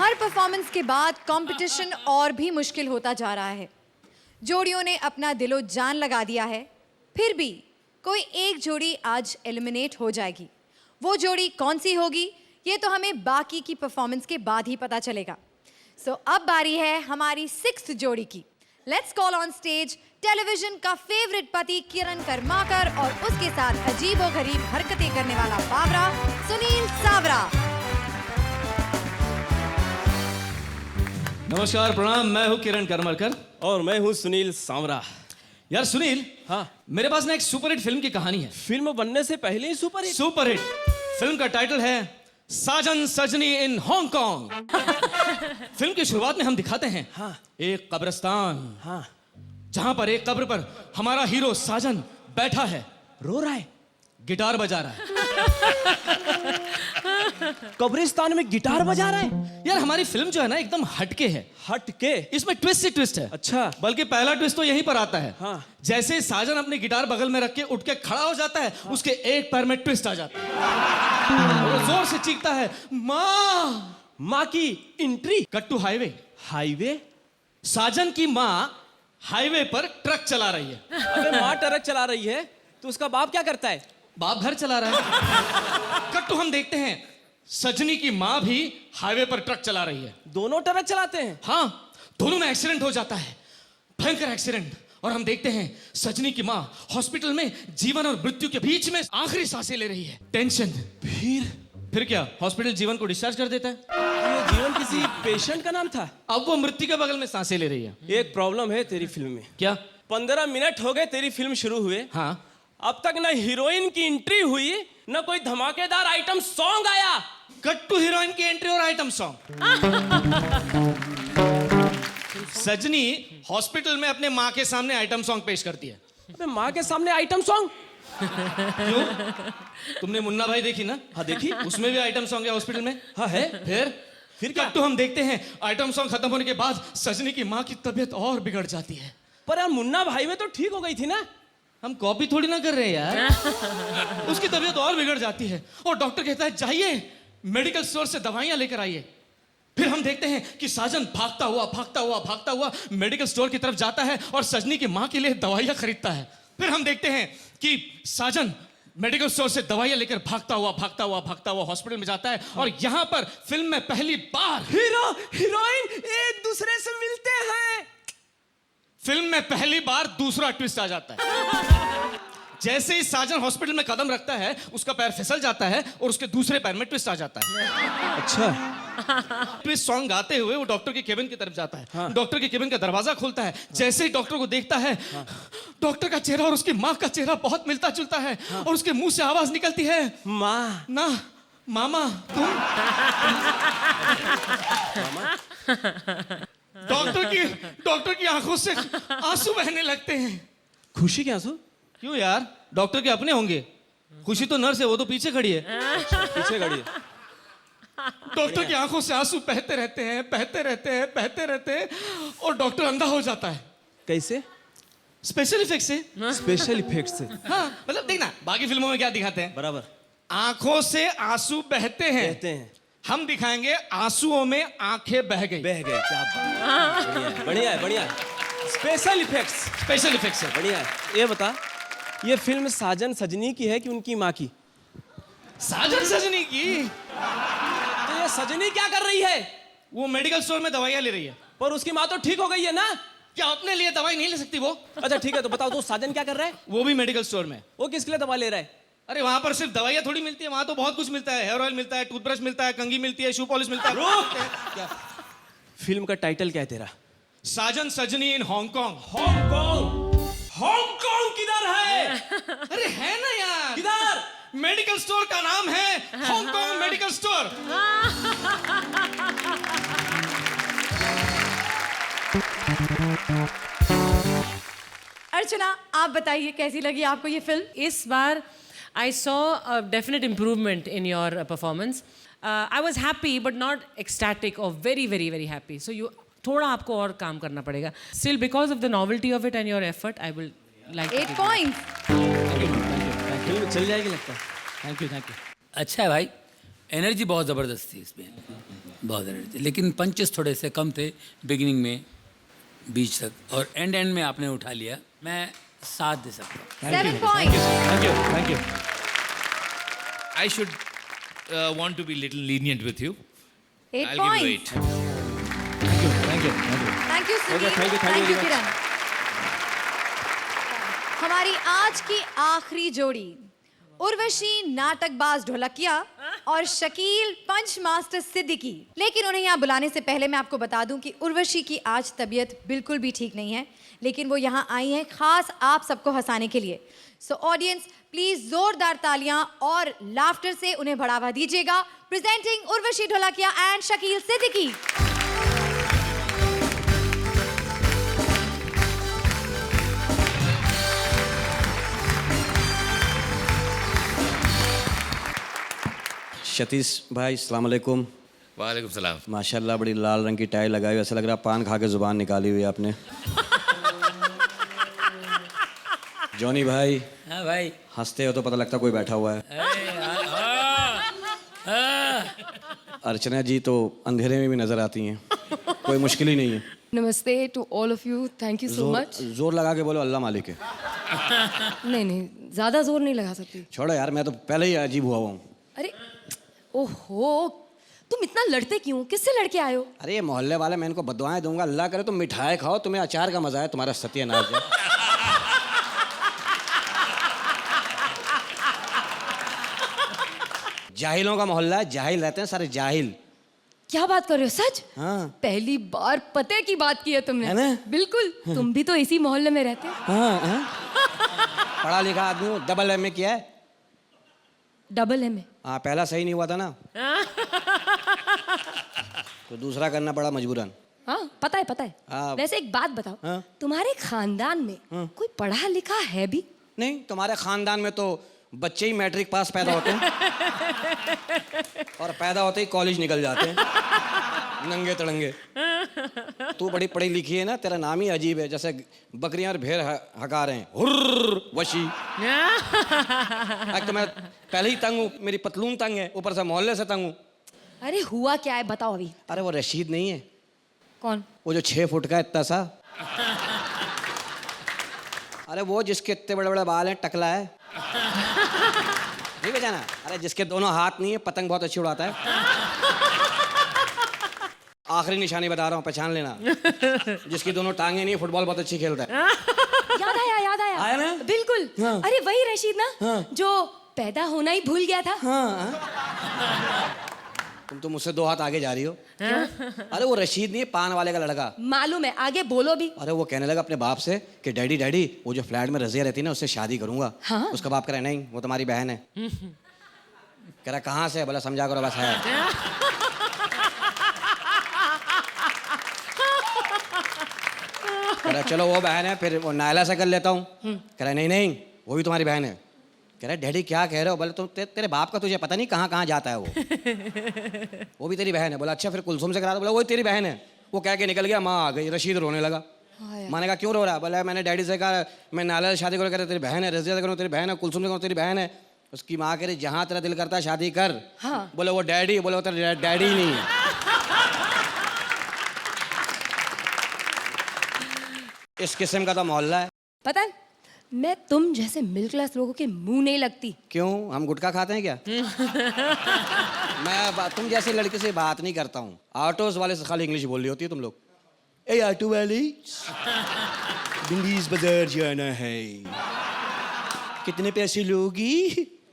Her performance के बाद competition और भी मुश्किल होता जा रहा है। जोड़ियों ने अपना दिलो जान लगा दिया है, फिर भी कोई एक जोड़ी आज एलिमिनेट हो जाएगी। वो जोड़ी कौन सी होगी ये तो हमें बाकी की परफॉर्मेंस के बाद ही पता चलेगा। सो अब बारी है हमारी 6th जोड़ी की। Let's call on stage television का फेवरेट पति किरण कर्माकर और उसके साथ अजीबोगरीब हरकतें करने वाला बावरा सुनील सावरा। नमस्कार, प्रणाम। मैं हूँ किरण करमरकर और मैं हूँ सुनील सांवरा। यार सुनील, हाँ, मेरे पास ना एक सुपरहिट फिल्म की कहानी है। फिल्म बनने से पहले ही सुपरहिट? सुपरहिट। फिल्म का टाइटल है साजन सजनी इन हांगकांग। फिल्म की शुरुआत में हम दिखाते हैं एक कब्रिस्तान, जहां पर एक कब्र पर हमारा हीरो साजन बैठा है, रो रहा है, गिटार बजा रहा है। कब्रिस्तान में गिटार बजा रहा है? यार हमारी फिल्म जो है ना एकदम हटके है। हटके? इसमें ट्विस्ट ही ट्विस्ट है। अच्छा। बल्कि पहला ट्विस्ट तो यहीं पर आता है। हाँ। जैसे साजन अपनी गिटार बगल में रख के उठ के खड़ा हो जाता है, उसके एक पैर में ट्विस्ट आ जाता है। वो जोर से चीखता है, माँ। माँ की entry. Cut to highway. Highway? Sajan की माँ हाईवे पर ट्रक चला रही है। अबे माँ ट्रक चला रही है तो उसका बाप क्या करता है? बाप घर चला रहा है। कट टू हम देखते हैं सजनी की माँ भी हाईवे पर ट्रक चला रही है। दोनों ट्रक चलाते हैं? हाँ, दोनों में एक्सीडेंट हो जाता है, भयंकर एक्सीडेंट। और हम देखते हैं सजनी की माँ हॉस्पिटल में जीवन और मृत्यु के बीच में आखिरी सांसें ले रही है। टेंशन। फिर क्या, हॉस्पिटल जीवन को डिस्चार्ज कर देता है। ये जीवन किसी पेशेंट का नाम था? अब वो मृत्यु के बगल में सांसें ले रही है। एक प्रॉब्लम है तेरी फिल्म में। क्या? 15 मिनट हो गए तेरी फिल्म शुरू हुए, हाँ, अब तक ना हीरोइन की एंट्री हुई ना कोई धमाकेदार आइटम सॉन्ग आया। कट टू हीरोइन की एंट्री और आइटम सॉन्ग। सजनी हॉस्पिटल में अपने माँ के सामने आइटम सॉन्ग पेश करती है। अबे माँ के सामने आइटम सॉन्ग? क्यों? तुमने मुन्ना भाई देखी ना? हाँ देखी। उसमें भी आइटम सॉन्ग है हॉस्पिटल में। हाँ है। फिर क्या? तो हम देखते हैं आइटम सॉन्ग खत्म होने के बाद सजनी की माँ की तबीयत और बिगड़ जाती है। पर यार मुन्ना भाई में तो ठीक हो गई थी ना। हम कॉपी थोड़ी ना कर रहे हैं यार। उसकी तबीयत और बिगड़ जाती है और डॉक्टर कहता है जाइए मेडिकल स्टोर से दवाइयां लेकर आइए। फिर हम देखते हैं कि साजन भागता हुआ मेडिकल स्टोर की तरफ जाता है और सजनी की माँ के लिए दवाइयां खरीदता है। फिर हम देखते हैं कि साजन मेडिकल स्टोर से दवाइयां लेकर भागता हुआ हॉस्पिटल में जाता है और यहाँ पर फिल्म में पहली बार हीरो हीरोइन एक दूसरे से मिलते हैं। फिल्म में पहली बार दूसरा ट्विस्ट आ जाता है। जैसे ही साजन हॉस्पिटल में कदम रखता है उसका पैर फिसल जाता है और उसके दूसरे पैर में ट्विस्ट आ जाता है। अच्छा। ट्विस्ट सॉन्ग गाते हुए वो डॉक्टर के केबिन की तरफ जाता है। हाँ। डॉक्टर के केबिन का दरवाजा खोलता है। हाँ। जैसे ही डॉक्टर को देखता है, हाँ। डॉक्टर का चेहरा और उसकी माँ का चेहरा बहुत मिलता जुलता है। हाँ। और उसके मुंह से आवाज निकलती है, माँ ना मामा तुम। डॉक्टर की आंखों से आंसू बहने लगते हैं। खुशी के आंसू? क्यों यार, डॉक्टर के अपने होंगे। खुशी तो नर्स है, वो तो पीछे खड़ी है। पीछे खड़ी है। डॉक्टर की आंखों से आंसू बहते रहते हैं और डॉक्टर अंधा हो जाता है। कैसे? स्पेशल इफेक्ट से। स्पेशल इफेक्ट से? हाँ, मतलब देखना बाकी फिल्मों में क्या दिखाते हैं। बराबर। आंखों से आंसू बहते हैं। हम दिखाएंगे आंसुओं में आंखें बह गई। क्या बात। बढ़िया। स्पेशल इफेक्ट्स है। बढ़िया है। ये बता, ये फिल्म साजन सजनी की है कि उनकी माँ की? साजन सजनी की। तो ये सजनी क्या कर रही है? वो मेडिकल स्टोर में दवाइयाँ ले रही है। पर उसकी माँ तो ठीक हो गई है ना? क्या अपने लिए दवाई नहीं ले सकती वो? अच्छा ठीक है, तो बताओ तो साजन क्या कर रहा है? वो भी मेडिकल स्टोर में। वो किसके लिए दवा ले रहा है? अरे वहां पर सिर्फ दवाइयाँ थोड़ी मिलती है, वहां तो बहुत कुछ मिलता है। हेयर ऑयल मिलता है, टूथब्रश मिलता है, कंघी मिलती है, शू पॉलिश मिलता है। फिल्म का टाइटल क्या है तेरा? साजन सजनी इन हांगकांग। हांगकांग किधर है? अरे है ना यार। किधर? मेडिकल स्टोर का नाम है हांगकांग मेडिकल स्टोर। अर्चना, आप बताइए कैसी लगी आपको ये फिल्म? इस बार I saw a definite improvement in your performance. I was happy but not ecstatic or very happy. So you थोड़ा आपको और काम करना पड़ेगा. Still because of the novelty of it and your effort, I will like 8 points. Thank you. चल जाएगी लगता है. Thank you. अच्छा है भाई, एनर्जी बहुत ज़बरदस्त थी इसमें, बहुत एनर्जी। लेकिन पंचेस थोड़े से कम थे बिगिनिंग में, बीच तक, और एंड में आपने उठा लिया। मैं 7 दे सकता हूँ। 7 points. Thank you. I should want to be little lenient with you. 8 I'll give you points. 8. Thank you. Thank you, Okay, Sunil. thank you Thank you, very much. किरण। हमारी आज की आखिरी जोड़ी उर्वशी नाटकबाज ढोलकिया और शकील पंच मास्टर सिद्दीकी। लेकिन उन्हें यहाँ बुलाने से पहले मैं आपको बता दूं कि उर्वशी की आज तबीयत बिल्कुल भी ठीक नहीं है, लेकिन वो यहाँ आई हैं खास आप सबको हंसाने के लिए। सो ऑडियंस प्लीज जोरदार तालियां और लाफ्टर से उन्हें बढ़ावा दीजिएगा। Presenting Urvashi Dholakia and Shakeel Siddiqui. सतीश भाई अस्सलाम वालेकुम। वालेकुम सलाम। माशाल्लाह बड़ी लाल रंग की टाई लगाई हुई, ऐसा लग रहा पान खा के जुबान निकाली हुई आपने। जॉनी भाई। हाँ भाई। हंसते हो तो पता लगता कोई बैठा हुआ है। अर्चना जी तो अंधेरे में भी नजर आती हैं, कोई मुश्किल ही नहीं है। नमस्ते to all of you, thank you so much. जोर लगा के बोलो अल्लाह मालिक है। नहीं, ज़्यादा जोर नहीं लगा सकती। छोड़ो यार, मैं तो पहले ही अजीब हुआ हूँ। अरे ओहो, तुम इतना लड़ते क्यों? किससे लड़के आए हो? अरे ये मोहल्ले वाले, मैं इनको बददुआएं दूंगा। अल्लाह करे तुम मिठाई खाओ, तुम्हें अचार का मजा है, तुम्हारा सत्यानाश है। जाहिलों का मोहल्ला है, जाहिल रहते हैं सारे जाहिल। क्या बात कर रहे हो? सच? हाँ। पहली बार पते की बात की है तुमने। है ना? बिल्कुल। तुम भी तो इसी मोहल्ले में रहते हो। हाँ। पढ़ा लिखा आदमी हूँ, डबल एमए किया है। Double MA? हाँ, पहला सही नहीं हुआ था ना, तो दूसरा करना पड़ा मजबूरन। हाँ, पता है। हाँ। वैसे एक बात बताओ, हाँ? तुम्हारे खानदान में कोई पढ़ा लिखा है भी? नहीं, तुम्हारे खानदान में तो बच्चे ही मैट्रिक पास पैदा होते हैं और पैदा होते ही कॉलेज निकल जाते हैं नंगे तड़ंगे। तू बड़ी पढ़ी लिखी है ना, तेरा नाम ही अजीब है, जैसे बकरियां और भेड़ हका रहे हैं, हुर्र वशी। एक तो मैं पहले ही तंग हूँ, मेरी पतलून तंग है, ऊपर से मोहल्ले से तंग हूँ। अरे हुआ क्या है बताओ अभी। अरे वो रशीद नहीं है, कौन? वो जो 6 फुट का इतना सा, अरे वो जिसके इतने बड़े बड़े बाल हैं, टकला है, नहीं पहचाना? अरे जिसके दोनों हाथ नहीं है, पतंग बहुत अच्छी उड़ाता है। आखिरी निशानी बता रहा हूँ, पहचान लेना। जिसकी दोनों टांगे नहीं, फुटबॉल बहुत अच्छी खेलता है। याद आया, याद आया। आया ना? बिल्कुल। हाँ। अरे वही रशीद ना, हाँ। जो पैदा होना ही भूल गया था। हाँ। तुम तो मुझसे 2 हाथ आगे जा रही हो। अरे वो रशीद नहीं है, पान वाले का लड़का। मालूम है, आगे बोलो भी। अरे वो कहने लगा अपने बाप से कि डैडी डैडी, वो जो फ्लैट में रजिया रहती है ना, उससे शादी करूंगा। हाँ? उसका बाप कह रहा है नहीं, वो तुम्हारी बहन है। कह रहा कहाँ से? बोला समझा करो बस है। कह रहा चलो वो बहन है, फिर वो नायला से कर लेता हूँ। कह रहा नहीं नहीं, वो भी तुम्हारी बहन है। कह रहा डैडी क्या कह रहे हो? बोले तुम तेरे बाप का तुझे पता नहीं कहाँ कहाँ जाता है वो भी तेरी बहन है। बोला अच्छा फिर कुलसुम से करा दो। बोला वही तेरी बहन है। वो कह के निकल गया, माँ आ गई। रशीद रोने लगा। मैंने कहा क्यों रो रहा है? बोला मैंने डैडी से कहा मैं नाला से शादी करो, कह रहे तेरी बहन है, रजिया से करो तेरी बहन है, कुलसुम से करो तेरी बहन है। उसकी माँ कह रही जहाँ तेरा दिल करता है शादी कर। हाँ। बोले वो डैडी, बोले वो तेरा डैडी नहीं है। इस किस्म का तो मोहल्ला है। पता है, मैं तुम जैसे मिडिल क्लास लोगों के मुंह नहीं लगती। क्यों, हम गुटखा खाते हैं क्या? मैं तुम जैसे लड़के से बात नहीं करता हूँ। ऑटोज वाले से खाली इंग्लिश बोल रही होती है तुम लोग। ए ऑटो वाली, दिल्ली बाजार जाना है, कितने पैसे लोगी?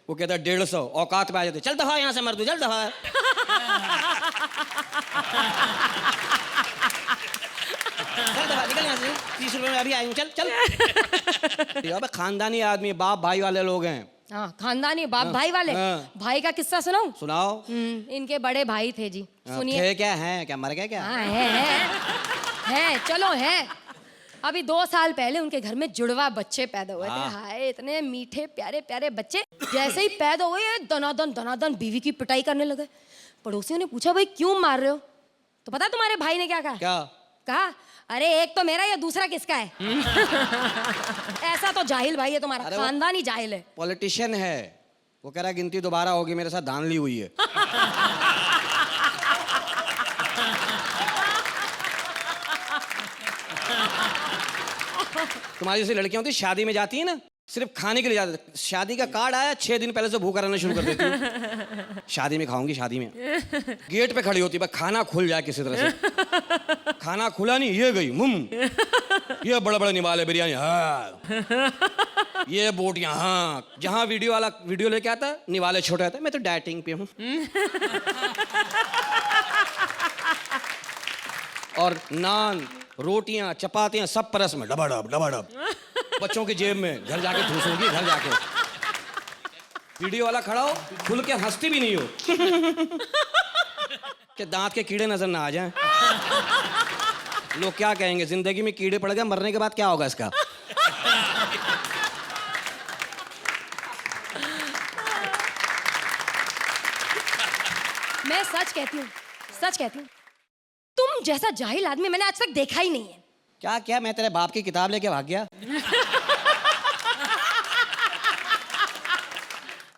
वो कहता 150। औकात पे आ जाते, चल दफा यहाँ से, मर दो, चल दफा। चल दफा, निकल यहाँ से, 30 रुपए में अभी आई हूँ, चल चल। अब खानदानी आदमी, बाप भाई वाले लोग हैं। हाँ, खानदानी बाप भाई वाले। हाँ। भाई का किस्सा सुनाऊं? सुनाओ। इनके बड़े भाई थे जी। सुनिए। थे क्या? हैं क्या? मर गए क्या? हाँ, है, चलो है। अभी 2 साल पहले उनके घर में जुड़वा बच्चे पैदा हुए थे। हाय, इतने मीठे प्यारे प्यारे बच्चे। जैसे ही पैदा हुए, दनादन बीवी की पिटाई करने लगे। पड़ोसियों ने पूछा भाई क्यों मार रहे हो? तो पता तुम्हारे भाई ने क्या कहा? क्या कहा? अरे एक तो मेरा, या दूसरा किसका है? ऐसा तो जाहिल भाई है तुम्हारा, खानदान ही जाहिल है। पॉलिटिशियन है वो, कह रहा गिनती दोबारा होगी, मेरे साथ धांधली हुई है। तुम्हारी जैसी लड़कियां होती शादी में जाती है ना, सिर्फ खाने के लिए जाते। शादी का कार्ड आया, 6 दिन पहले से भूखा रहना शुरू कर देती हूँ। शादी में खाऊंगी, शादी में। गेट पे खड़ी होती है, खाना खुल जाए किसी तरह से। खाना खुला नहीं, ये गई मुम, ये बड़े बड़े निवाले बिरयानी, हाँ, ये बोटियां, हाँ। जहाँ वीडियो वाला वीडियो लेके आता है, निवाले छोटे आते हैं, मैं तो डाइटिंग पे हूँ। और नान, रोटियां, चपातियां सब परस में डबाडब डबाडब, बच्चों की जेब में। घर जाके ठूसूंगी, घर जाके। वीडियो वाला खड़ा हो, खुल के हंसती भी नहीं हो कि दांत के कीड़े नजर ना आ जाएं। लोग क्या कहेंगे, जिंदगी में कीड़े पड़ गए, मरने के बाद क्या होगा इसका? मैं सच कहती हूँ, सच कहती हूँ, तुम जैसा जाहिल आदमी मैंने आज तक देखा ही नहीं है। क्या क्या मैं तेरे बाप की किताब लेके भाग गया?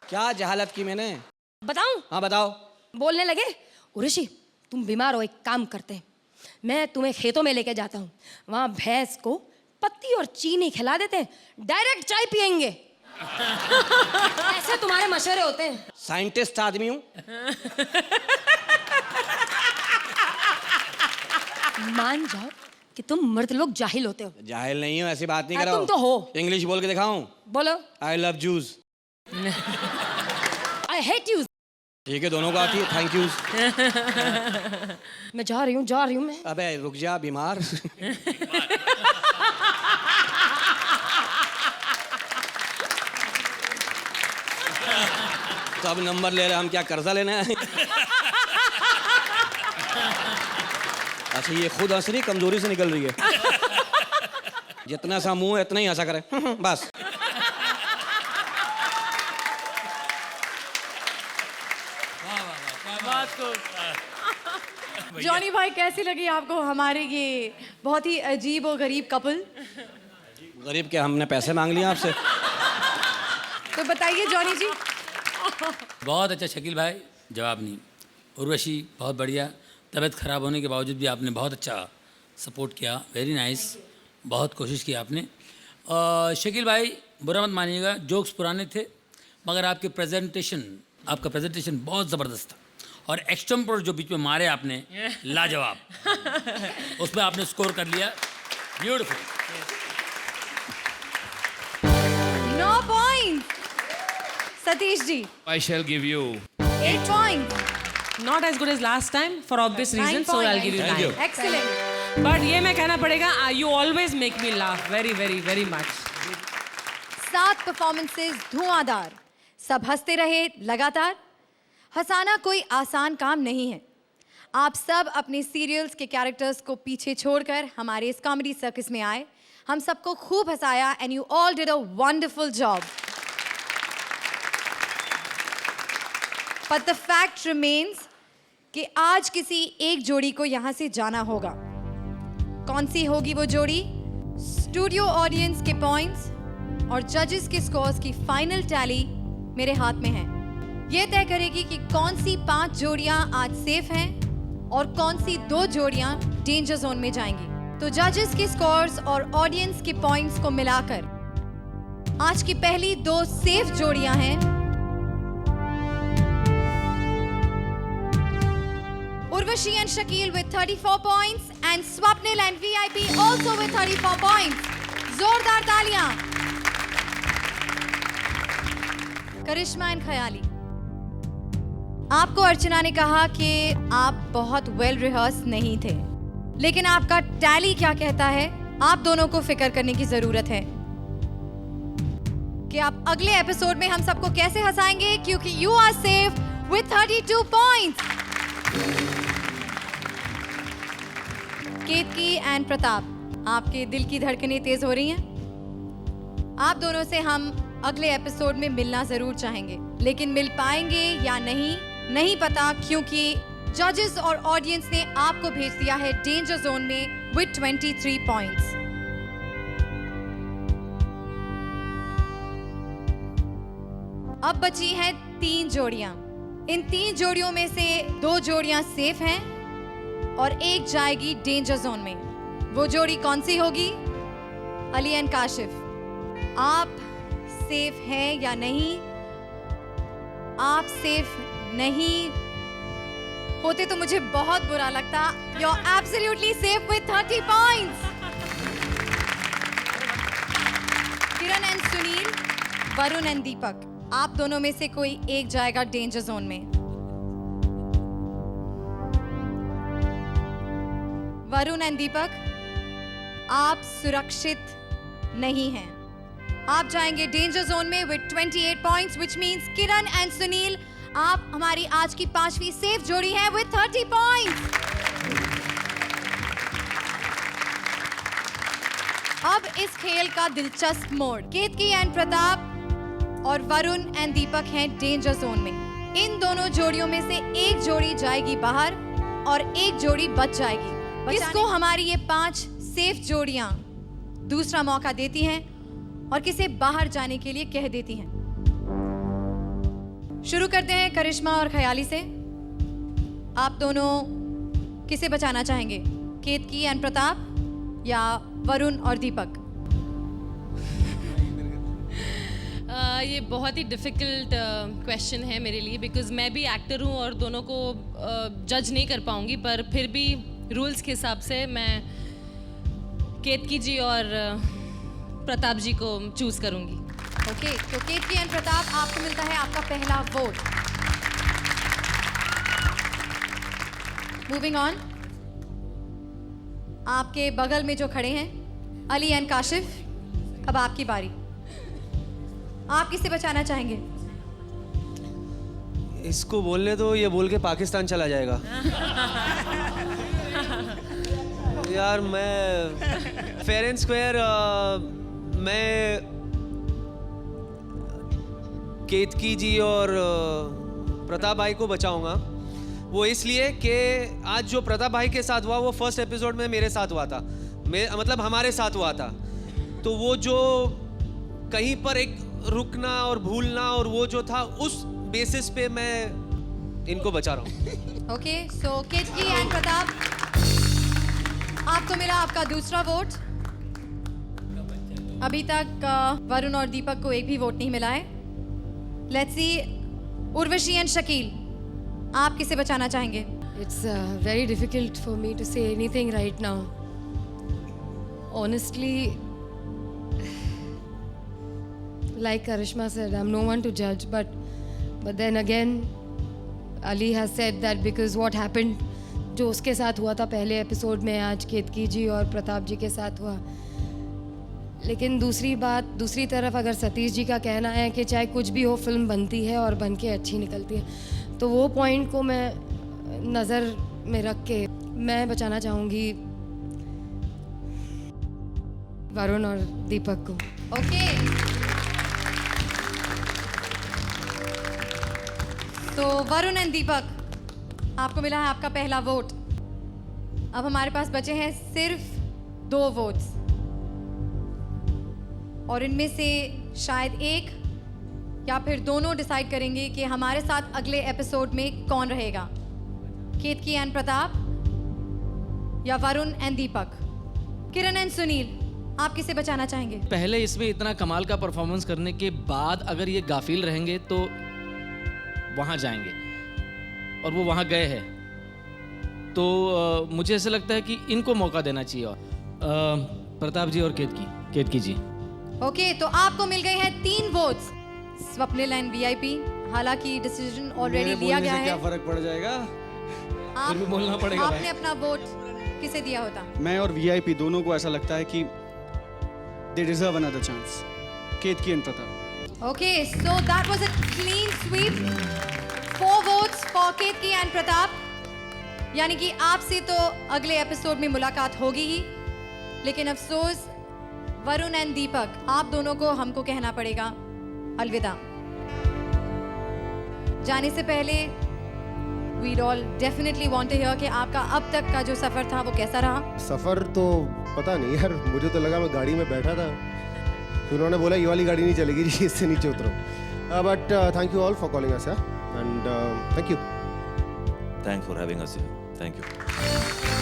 क्या जहालत की मैंने? बताऊं? हाँ बताओ। बोलने लगे, उर्वशी तुम बीमार हो, एक काम करते हैं, मैं तुम्हें खेतों में लेके जाता हूँ, वहां भैंस को पत्ती और चीनी खिला देते हैं, डायरेक्ट चाय पियेंगे। ऐसे तुम्हारे मशवरे होते हैं। साइंटिस्ट आदमी हूँ। मान जाओ कि तुम मर्द लोग जाहिल होते हो। जाहिल नहीं हो, ऐसी बात नहीं कर रहा तुम तो हो। इंग्लिश बोल के दिखाऊं? बोलो। I love juice. I hate you. ठीक है, दोनों को आती है, थैंक यू। मैं जा रही हूँ मैं। अबे रुक जा, बीमार। तो अब नंबर ले रहे, हम क्या कर्जा लेना है? अच्छा ये खुद हंस रही, कमजोरी से निकल रही है। जितना सा मुंह है इतना ही हंसा करे, बस। कैसी लगी आपको हमारे ये बहुत ही अजीब और गरीब कपल? गरीब क्या, हमने पैसे मांग लिए आपसे? तो बताइए जॉनी जी। बहुत अच्छा शकील भाई, जवाब नहीं। उर्वशी बहुत बढ़िया, तबीयत खराब होने के बावजूद भी आपने बहुत अच्छा सपोर्ट किया, वेरी नाइस, बहुत कोशिश की आपने। शकील भाई बुरा मत मानिएगा, जोक्स पुराने थे मगर आपका प्रेजेंटेशन बहुत ज़बरदस्त था, और एक्सटेम्पोर जो बीच में मारे आपने लाजवाब, उसमें आपने स्कोर कर लिया, beautiful. 9 point. Satish ji. I shall give you 8 point. Not as good as last time for obvious reasons, so I'll give you 9. Excellent. But ये मैं कहना पड़ेगा, you always make me laugh very, very, very much. 7 performances धुआंधार, सब हंसते रहे लगातार। हंसाना कोई आसान काम नहीं है। आप सब अपने सीरियल्स के कैरेक्टर्स को पीछे छोड़कर हमारे इस कॉमेडी सर्कस में आए, हम सबको खूब हंसाया, and you all did a wonderful job. But the fact remains कि आज किसी एक जोड़ी को यहाँ से जाना होगा। कौन सी होगी वो जोड़ी? स्टूडियो ऑडियंस के पॉइंट्स और जजेस के स्कोर्स की फाइनल टैली मेरे हाथ में है। ये तय करेगी कि कौन सी 5 जोड़ियां आज सेफ हैं और कौन सी 2 जोड़ियां डेंजर जोन में जाएंगी। तो जजेस के स्कोर्स और ऑडियंस के पॉइंट्स को मिलाकर आज की पहली 2 सेफ जोड़ियां हैं Urvashi and Shakil with 34 points and Swapnil and VIP also with 34 points. जोरदार तालियां। करिश्मा एंड खयाली, आपको अर्चना ने कहा कि आप बहुत वेल रिहर्स नहीं थे, लेकिन आपका टैली क्या कहता है, आप दोनों को फिक्र करने की जरूरत है कि आप अगले एपिसोड में हम सबको कैसे हंसाएंगे, क्योंकि you are safe with 32 points. Ketaki and Pratap, आपके दिल की धड़कनें तेज हो रही हैं। आप दोनों से हम अगले एपिसोड में मिलना जरूर चाहेंगे, लेकिन मिल पाएंगे या नहीं पता, क्योंकि जजेस और ऑडियंस ने आपको भेज दिया है डेंजर जोन में विद 23 पॉइंट्स। अब बची हैं 3 जोड़ियां। इन 3 जोड़ियों में से 2 जोड़ियां सेफ हैं और 1 जाएगी डेंजर जोन में। वो जोड़ी कौन सी होगी? अली एंड काशिफ, आप सेफ हैं या नहीं? आप सेफ नहीं होते तो मुझे बहुत बुरा लगता। You are absolutely safe with 30 points. Kiran and Sunil, Varun and Deepak, आप दोनों में से कोई एक जाएगा डेंजर जोन में। वरुण एंड दीपक, आप सुरक्षित नहीं हैं। आप जाएंगे डेंजर जोन में with 28 points, which means Kiran and Sunil, आप हमारी आज की 5वीं सेफ जोड़ी हैं विद 30 पॉइंट्स। अब इस खेल का दिलचस्प मोड़, केतकी एंड प्रताप और वरुण एंड दीपक हैं डेंजर जोन में। इन दोनों जोड़ियों में से एक जोड़ी जाएगी बाहर और एक जोड़ी बच जाएगी। किसको हमारी ये 5 सेफ जोड़ियां दूसरा मौका देती हैं और किसे बाहर जाने के लिए कह देती हैं। शुरू करते हैं करिश्मा और खयाली से। आप दोनों किसे बचाना चाहेंगे, केतकी एंड प्रताप या वरुण और दीपक? ये बहुत ही डिफ़िकल्ट क्वेश्चन है मेरे लिए, बिकॉज मैं भी एक्टर हूँ और दोनों को जज नहीं कर पाऊँगी, पर फिर भी रूल्स के हिसाब से मैं केतकी जी और प्रताप जी को चूज करूँगी। ओके, तो केतकी एंड प्रताप, आपको मिलता है आपका पहला वोट। मूविंग ऑन, आपके बगल में जो खड़े हैं अली एंड काशिफ, अब आपकी बारी। आप किसे बचाना चाहेंगे? इसको बोलने दो, ये बोल के पाकिस्तान चला जाएगा। यार मैं फेयर एंड स्क्वायर, मैं केतकी जी और प्रताप भाई को बचाऊंगा, वो इसलिए कि आज जो प्रताप भाई के साथ हुआ वो फर्स्ट एपिसोड में मेरे साथ हुआ था, मतलब हमारे साथ हुआ था। तो वो जो कहीं पर एक रुकना और भूलना और वो जो था, उस बेसिस पे मैं इनको बचा रहा हूँ। Okay, so Ketaki and Pratap, आपको मिला आपका दूसरा वोट। अभी तक वरुण और दीपक को एक भी वोट नहीं मिला है। Let's see, Urvashi and Shakeel, आप किसे बचाना चाहेंगे? It's very difficult for me to say anything right now. Honestly, like Karishma said, I'm no one to judge, but then again, Ali has said that because what happened, जो उसके साथ हुआ था पहले एपिसोड में, आज केतकी जी और प्रताप जी के साथ हुआ। लेकिन दूसरी तरफ अगर सतीश जी का कहना है कि चाहे कुछ भी हो, फिल्म बनती है और बन के अच्छी निकलती है, तो वो पॉइंट को मैं नज़र में रख के मैं बचाना चाहूँगी वरुण और दीपक को। ओके, तो वरुण एंड दीपक, आपको मिला है आपका पहला वोट। अब हमारे पास बचे हैं सिर्फ 2 वोट्स, और इनमें से शायद एक या फिर दोनों डिसाइड करेंगे कि हमारे साथ अगले एपिसोड में कौन रहेगा, केतकी एंड प्रताप या Varun and Deepak. Kiran and Sunil, आप किसे बचाना चाहेंगे? पहले इसमें इतना कमाल का परफॉर्मेंस करने के बाद अगर ये गाफिल रहेंगे तो वहाँ जाएंगे, और वो वहाँ गए हैं, तो मुझे ऐसा लगता है कि इनको मौका देना चाहिए। और प्रताप जी और केतकी जी। ओके, तो आपको मिल गए हैं 3 वोट्स, स्वप्निल एंड वीआईपी। हालांकि डिसीजन ऑलरेडी लिया गया है। क्या फर्क पड़ जाएगा? आप, भी बोलना पड़ेगा आपने भाई। अपना वोट किसे दिया होता? मैं और वीआईपी दोनों को ऐसा लगता है कि they deserve another chance, Ketaki and Pratap. Okay, so that was a clean sweep, 4 votes for Ketaki and Pratap. यानी कि आपसे तो अगले एपिसोड में मुलाकात होगी ही, लेकिन अफसोस वरुण एंड दीपक, आप दोनों को हमको कहना पड़ेगा अलविदा। जाने से पहले we'd all definitely want to hear कि आपका अब तक का जो सफर था वो कैसा रहा? सफर तो पता नहीं यार, मुझे तो लगा मैं गाड़ी में बैठा था, फिर उन्होंने बोला ये वाली गाड़ी नहीं चलेगी जी, इससे नीचे उतरो। But thank you all for calling us and thank you. Thanks for having us here. Thank you.